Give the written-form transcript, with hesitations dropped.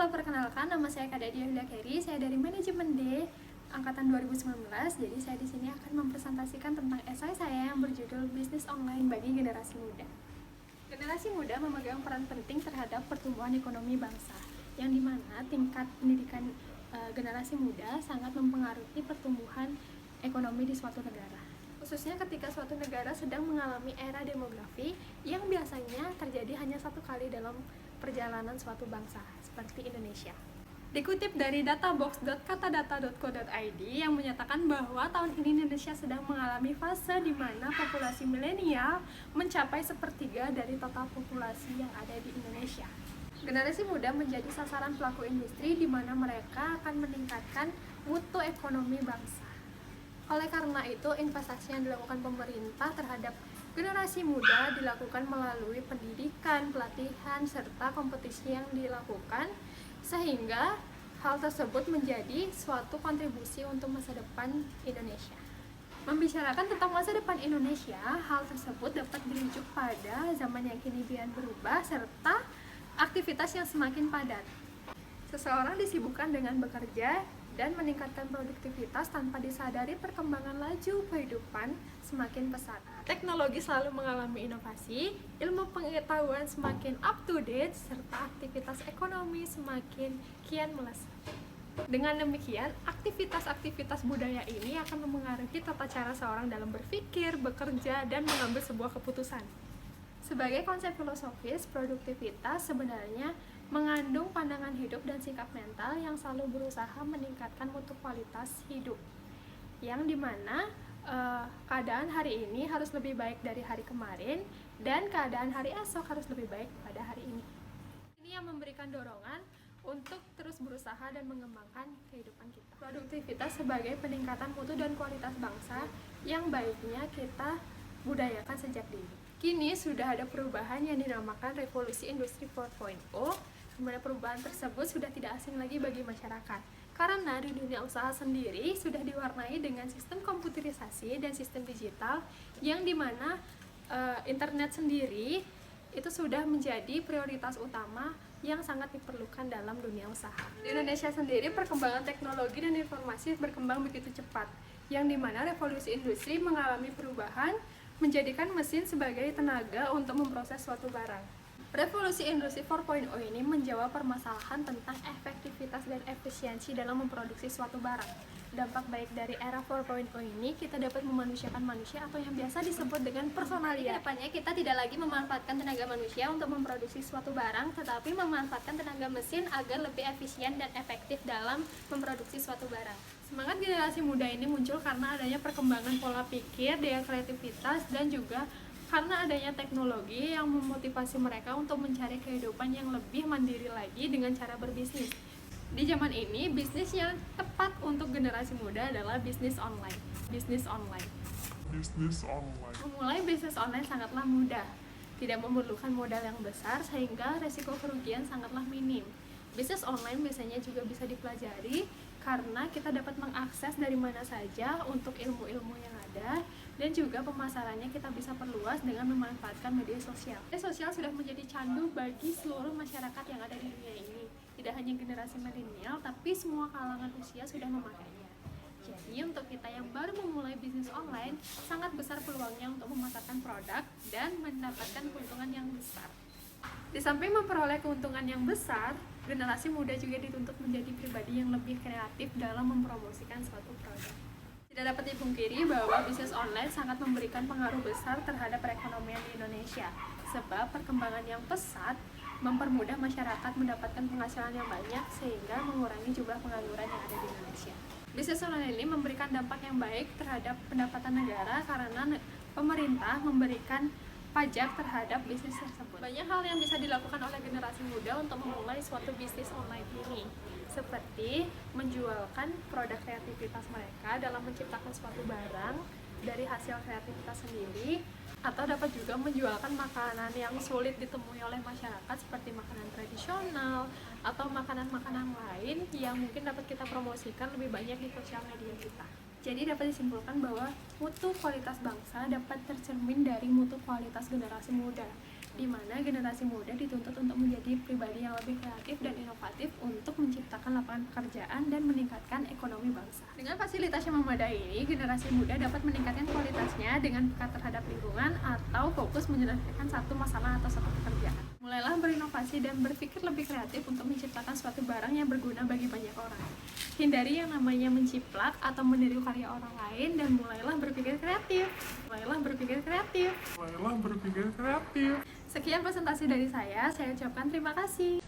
Halo, perkenalkan, nama saya Kak Dadia Yulia Keri. Saya dari Manajemen D angkatan 2019. Jadi saya di sini akan mempresentasikan tentang esai saya yang berjudul Bisnis Online bagi Generasi Muda. Generasi muda memegang peran penting terhadap pertumbuhan ekonomi bangsa, yang dimana tingkat pendidikan generasi muda sangat mempengaruhi pertumbuhan ekonomi di suatu negara. Khususnya ketika suatu negara sedang mengalami era demografi yang biasanya terjadi hanya satu kali dalam perjalanan suatu bangsa, seperti Indonesia. Dikutip dari databox.katadata.co.id yang menyatakan bahwa tahun ini Indonesia sedang mengalami fase di mana populasi milenial mencapai sepertiga dari total populasi yang ada di Indonesia. Generasi muda menjadi sasaran pelaku industri di mana mereka akan meningkatkan mutu ekonomi bangsa. Oleh karena itu, investasi yang dilakukan pemerintah terhadap generasi muda dilakukan melalui pendidikan, pelatihan, serta kompetisi yang dilakukan, sehingga hal tersebut menjadi suatu kontribusi untuk masa depan Indonesia. Membicarakan tentang masa depan Indonesia, hal tersebut dapat dirujuk pada zaman yang kini kian berubah serta aktivitas yang semakin padat. Seseorang disibukkan dengan bekerja dan meningkatkan produktivitas tanpa disadari perkembangan laju kehidupan semakin pesat. Teknologi selalu mengalami inovasi, ilmu pengetahuan semakin up to date, serta aktivitas ekonomi semakin kian melesat. Dengan demikian, aktivitas-aktivitas budaya ini akan memengaruhi tata cara seorang dalam berpikir, bekerja, dan mengambil sebuah keputusan. Sebagai konsep filosofis, produktivitas sebenarnya mengandung pandangan hidup dan sikap mental yang selalu berusaha meningkatkan mutu kualitas hidup, yang dimana keadaan hari ini harus lebih baik dari hari kemarin dan keadaan hari esok harus lebih baik pada hari ini. Ini yang memberikan dorongan untuk terus berusaha dan mengembangkan kehidupan kita. Produktivitas sebagai peningkatan mutu dan kualitas bangsa yang baiknya kita budayakan sejak dini. Kini sudah ada perubahan yang dinamakan Revolusi Industri 4.0, di mana perubahan tersebut sudah tidak asing lagi bagi masyarakat. Karena di dunia usaha sendiri sudah diwarnai dengan sistem komputerisasi dan sistem digital, yang dimana internet sendiri itu sudah menjadi prioritas utama yang sangat diperlukan dalam dunia usaha. Di Indonesia sendiri, perkembangan teknologi dan informasi berkembang begitu cepat, yang dimana revolusi industri mengalami perubahan menjadikan mesin sebagai tenaga untuk memproses suatu barang. Revolusi Industri 4.0 ini menjawab permasalahan tentang efektivitas dan efisiensi dalam memproduksi suatu barang. Dampak baik dari era 4.0 ini, kita dapat memanusiakan manusia atau yang biasa disebut dengan personalia. Kedepannya kita tidak lagi memanfaatkan tenaga manusia untuk memproduksi suatu barang, tetapi memanfaatkan tenaga mesin agar lebih efisien dan efektif dalam memproduksi suatu barang. Semangat generasi muda ini muncul karena adanya perkembangan pola pikir, daya kreativitas, dan juga karena adanya teknologi yang memotivasi mereka untuk mencari kehidupan yang lebih mandiri lagi dengan cara berbisnis. Di zaman ini, bisnis yang tepat untuk generasi muda adalah bisnis online. Bisnis online. Memulai bisnis online sangatlah mudah. Tidak memerlukan modal yang besar sehingga resiko kerugian sangatlah minim. Bisnis online biasanya juga bisa dipelajari karena kita dapat mengakses dari mana saja untuk ilmu-ilmu yang ada, dan juga pemasarannya kita bisa perluas dengan memanfaatkan media sosial. Media sosial sudah menjadi candu bagi seluruh masyarakat yang ada di dunia ini. Tidak hanya generasi milenial, tapi semua kalangan usia sudah memakainya. Jadi untuk kita yang baru memulai bisnis online, sangat besar peluangnya untuk memasarkan produk dan mendapatkan keuntungan yang besar. Di samping memperoleh keuntungan yang besar, generasi muda juga dituntut menjadi pribadi yang lebih kreatif dalam mempromosikan suatu produk. Tidak dapat dipungkiri bahwa bisnis online sangat memberikan pengaruh besar terhadap perekonomian di Indonesia, sebab perkembangan yang pesat mempermudah masyarakat mendapatkan penghasilan yang banyak sehingga mengurangi jumlah pengangguran yang ada di Indonesia. Bisnis online ini memberikan dampak yang baik terhadap pendapatan negara karena pemerintah memberikan pajak terhadap bisnis tersebut. Banyak hal yang bisa dilakukan oleh generasi muda untuk memulai suatu bisnis online ini, seperti menjualkan produk kreativitas mereka dalam menciptakan suatu barang dari hasil kreativitas sendiri, atau dapat juga menjualkan makanan yang sulit ditemui oleh masyarakat seperti makanan tradisional atau makanan-makanan lain yang mungkin dapat kita promosikan lebih banyak di sosial media kita. Jadi dapat disimpulkan bahwa mutu kualitas bangsa dapat tercermin dari mutu kualitas generasi muda, di mana generasi muda dituntut untuk menjadi pribadi yang lebih kreatif dan inovatif untuk menciptakan lapangan pekerjaan dan meningkatkan ekonomi bangsa. Dengan fasilitas yang memadai ini, generasi muda dapat meningkatkan kualitasnya dengan peka terhadap lingkungan atau fokus menyelesaikan satu masalah atau satu pekerjaan. Mulailah berinovasi dan berpikir lebih kreatif untuk menciptakan suatu barang yang berguna bagi banyak orang. Hindari yang namanya menciplak atau meniru karya orang lain dan mulailah berpikir kreatif. Sekian presentasi dari saya ucapkan terima kasih.